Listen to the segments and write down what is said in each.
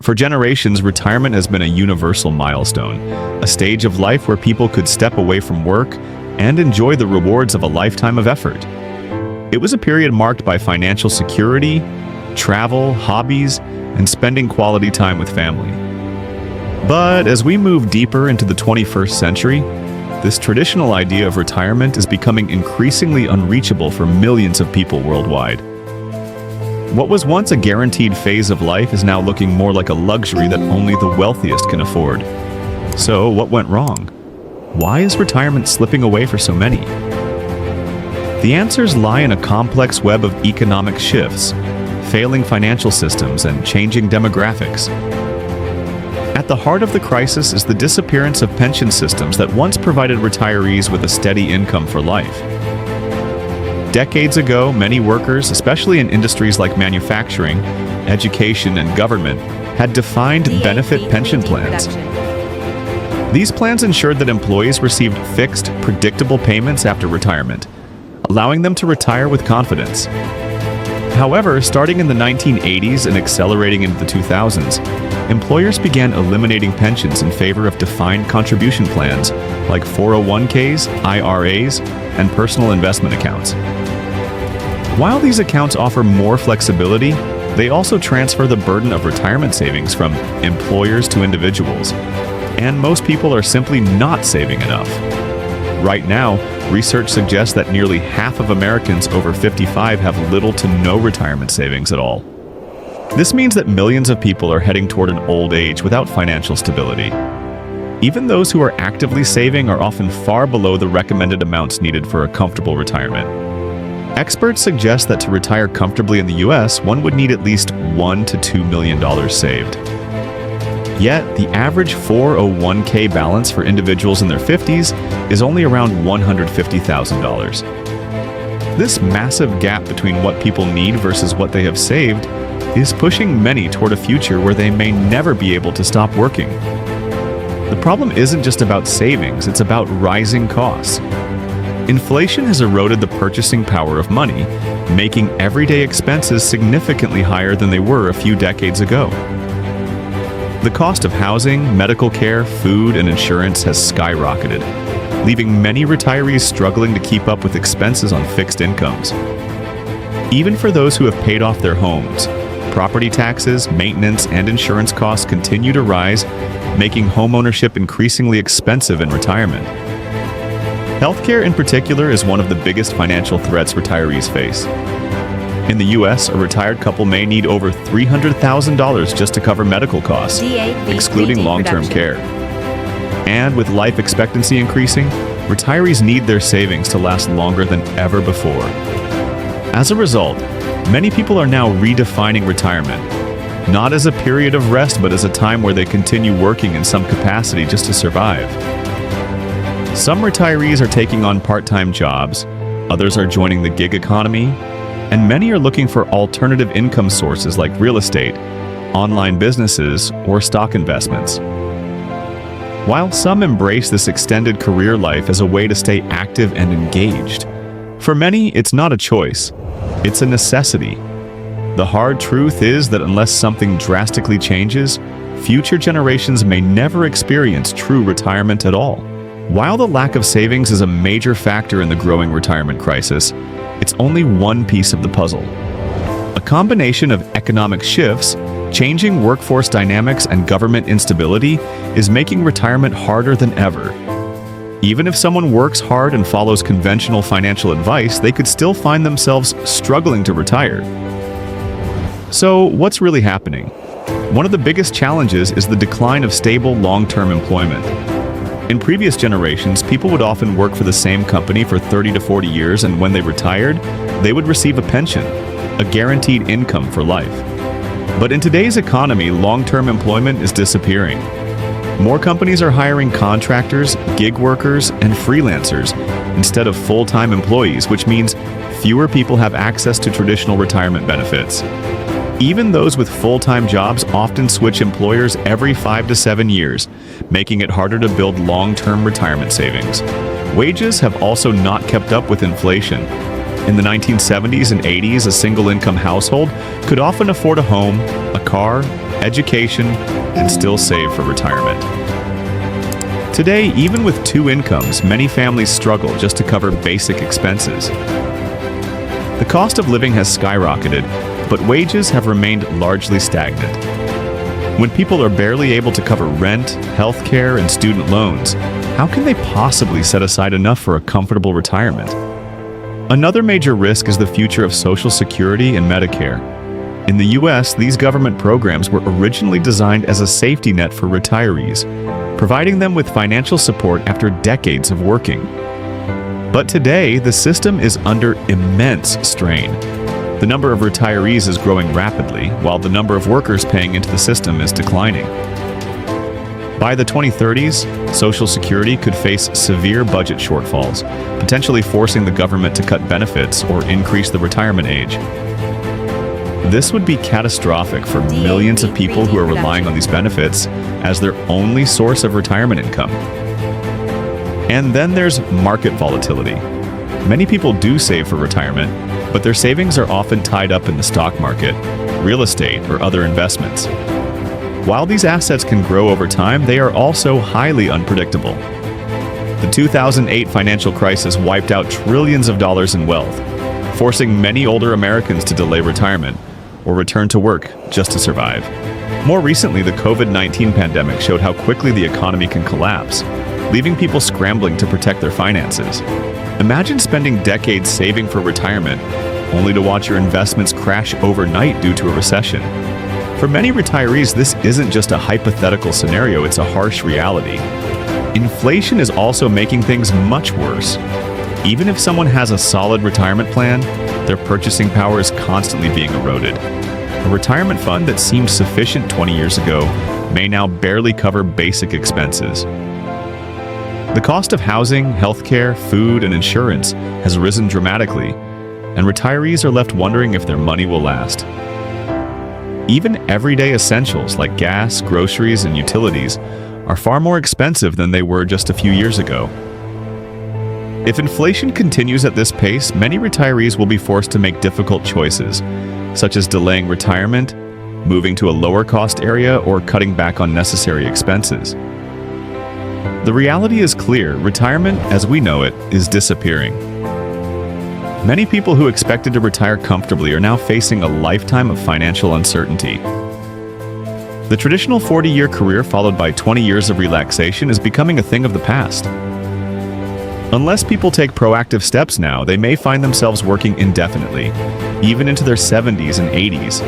For generations, retirement has been a universal milestone, a stage of life where people could step away from work and enjoy the rewards of a lifetime of effort. It was a period marked by financial security, travel, hobbies, and spending quality time with family. But as we move deeper into the 21st century, this traditional idea of retirement is becoming increasingly unreachable for millions of people worldwide. What was once a guaranteed phase of life is now looking more like a luxury that only the wealthiest can afford. So, what went wrong? Why is retirement slipping away for so many? The answers lie in a complex web of economic shifts, failing financial systems, and changing demographics. At the heart of the crisis is the disappearance of pension systems that once provided retirees with a steady income for life. Decades ago, many workers, especially in industries like manufacturing, education, and government, had defined benefit pension plans. These plans ensured that employees received fixed, predictable payments after retirement, allowing them to retire with confidence. However, starting in the 1980s and accelerating into the 2000s, employers began eliminating pensions in favor of defined contribution plans like 401ks, IRAs, and personal investment accounts. While these accounts offer more flexibility, they also transfer the burden of retirement savings from employers to individuals, and most people are simply not saving enough. Right now, research suggests that nearly half of Americans over 55 have little to no retirement savings at all. This means that millions of people are heading toward an old age without financial stability. Even those who are actively saving are often far below the recommended amounts needed for a comfortable retirement. Experts suggest that to retire comfortably in the US, one would need at least $1 to $2 million saved. Yet, the average 401k balance for individuals in their 50s is only around $150,000. This massive gap between what people need versus what they have saved is pushing many toward a future where they may never be able to stop working. The problem isn't just about savings, it's about rising costs. Inflation has eroded the purchasing power of money, making everyday expenses significantly higher than they were a few decades ago. The cost of housing, medical care, food, and insurance has skyrocketed, leaving many retirees struggling to keep up with expenses on fixed incomes. Even for those who have paid off their homes, property taxes, maintenance, and insurance costs continue to rise, making homeownership increasingly expensive in retirement. Healthcare in particular is one of the biggest financial threats retirees face. In the US, a retired couple may need over $300,000 just to cover medical costs, excluding long-term care. And with life expectancy increasing, retirees need their savings to last longer than ever before. As a result, many people are now redefining retirement, not as a period of rest, but as a time where they continue working in some capacity just to survive. Some retirees are taking on part-time jobs, others are joining the gig economy, and many are looking for alternative income sources like real estate, online businesses, or stock investments. While some embrace this extended career life as a way to stay active and engaged, for many it's not a choice, it's a necessity. The hard truth is that unless something drastically changes, future generations may never experience true retirement at all. While the lack of savings is a major factor in the growing retirement crisis, it's only one piece of the puzzle. A combination of economic shifts, changing workforce dynamics, and government instability is making retirement harder than ever. Even if someone works hard and follows conventional financial advice, they could still find themselves struggling to retire. So, what's really happening? One of the biggest challenges is the decline of stable long-term employment. In previous generations, people would often work for the same company for 30 to 40 years, and when they retired, they would receive a pension, a guaranteed income for life. But in today's economy, long-term employment is disappearing. More companies are hiring contractors, gig workers, and freelancers instead of full-time employees, which means fewer people have access to traditional retirement benefits. Even those with full-time jobs often switch employers every 5 to 7 years, making it harder to build long-term retirement savings. Wages have also not kept up with inflation. In the 1970s and 80s, a single-income household could often afford a home, a car, education, and still save for retirement. Today, even with two incomes, many families struggle just to cover basic expenses. The cost of living has skyrocketed, but wages have remained largely stagnant. When people are barely able to cover rent, healthcare, and student loans, how can they possibly set aside enough for a comfortable retirement? Another major risk is the future of Social Security and Medicare. In the U.S., these government programs were originally designed as a safety net for retirees, providing them with financial support after decades of working. But today, the system is under immense strain. The number of retirees is growing rapidly, while the number of workers paying into the system is declining. By the 2030s, Social Security could face severe budget shortfalls, potentially forcing the government to cut benefits or increase the retirement age. This would be catastrophic for millions of people who are relying on these benefits as their only source of retirement income. And then there's market volatility. Many people do save for retirement, but their savings are often tied up in the stock market, real estate, or other investments. While these assets can grow over time, they are also highly unpredictable. The 2008 financial crisis wiped out trillions of dollars in wealth, forcing many older Americans to delay retirement or return to work just to survive. More recently, the COVID-19 pandemic showed how quickly the economy can collapse, leaving people scrambling to protect their finances. Imagine spending decades saving for retirement, only to watch your investments crash overnight due to a recession. For many retirees, this isn't just a hypothetical scenario, it's a harsh reality. Inflation is also making things much worse. Even if someone has a solid retirement plan, their purchasing power is constantly being eroded. A retirement fund that seemed sufficient 20 years ago may now barely cover basic expenses. The cost of housing, healthcare, food, and insurance has risen dramatically, and retirees are left wondering if their money will last. Even everyday essentials like gas, groceries, and utilities are far more expensive than they were just a few years ago. If inflation continues at this pace, many retirees will be forced to make difficult choices, such as delaying retirement, moving to a lower-cost area, or cutting back on necessary expenses. The reality is clear: retirement, as we know it, is disappearing. Many people who expected to retire comfortably are now facing a lifetime of financial uncertainty. The traditional 40-year career followed by 20 years of relaxation is becoming a thing of the past. Unless people take proactive steps now, they may find themselves working indefinitely, even into their 70s and 80s.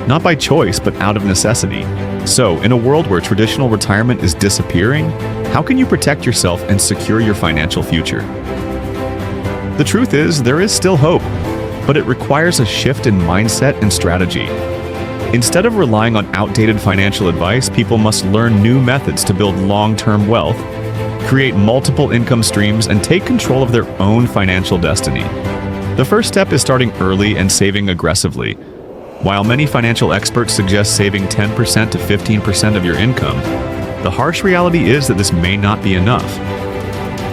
Not by choice, but out of necessity. So, in a world where traditional retirement is disappearing, how can you protect yourself and secure your financial future? The truth is, there is still hope, but it requires a shift in mindset and strategy. Instead of relying on outdated financial advice, people must learn new methods to build long-term wealth, create multiple income streams, and take control of their own financial destiny. The first step is starting early and saving aggressively. While many financial experts suggest saving 10% to 15% of your income, the harsh reality is that this may not be enough.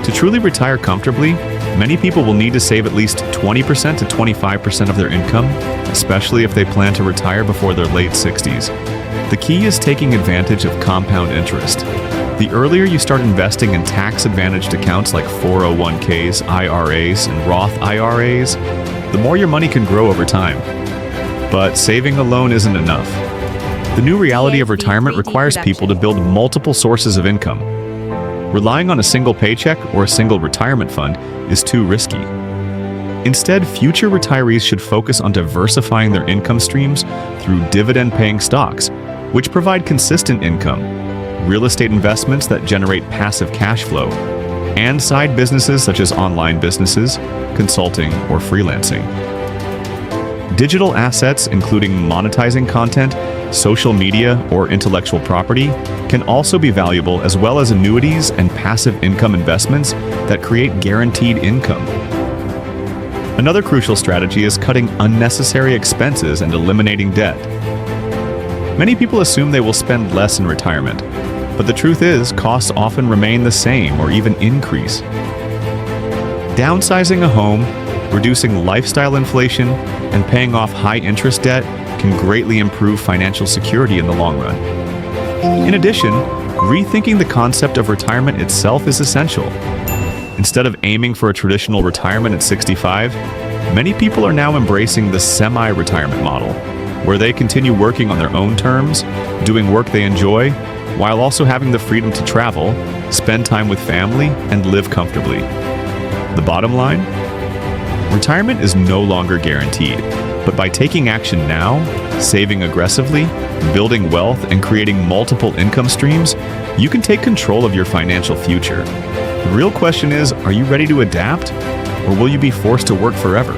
To truly retire comfortably, many people will need to save at least 20% to 25% of their income, especially if they plan to retire before their late 60s. The key is taking advantage of compound interest. The earlier you start investing in tax-advantaged accounts like 401ks, IRAs, and Roth IRAs, the more your money can grow over time. But saving alone isn't enough. The new reality of retirement requires people to build multiple sources of income. Relying on a single paycheck or a single retirement fund is too risky. Instead, future retirees should focus on diversifying their income streams through dividend-paying stocks, which provide consistent income, real estate investments that generate passive cash flow, and side businesses such as online businesses, consulting, or freelancing. Digital assets, including monetizing content, social media, or intellectual property, can also be valuable, as well as annuities and passive income investments that create guaranteed income. Another crucial strategy is cutting unnecessary expenses and eliminating debt. Many people assume they will spend less in retirement, but the truth is, costs often remain the same or even increase. Downsizing a home, reducing lifestyle inflation, and paying off high-interest debt can greatly improve financial security in the long run. In addition, rethinking the concept of retirement itself is essential. Instead of aiming for a traditional retirement at 65, many people are now embracing the semi-retirement model, where they continue working on their own terms, doing work they enjoy, while also having the freedom to travel, spend time with family, and live comfortably. The bottom line? Retirement is no longer guaranteed, but by taking action now, saving aggressively, building wealth, and creating multiple income streams, you can take control of your financial future. The real question is, are you ready to adapt, or will you be forced to work forever?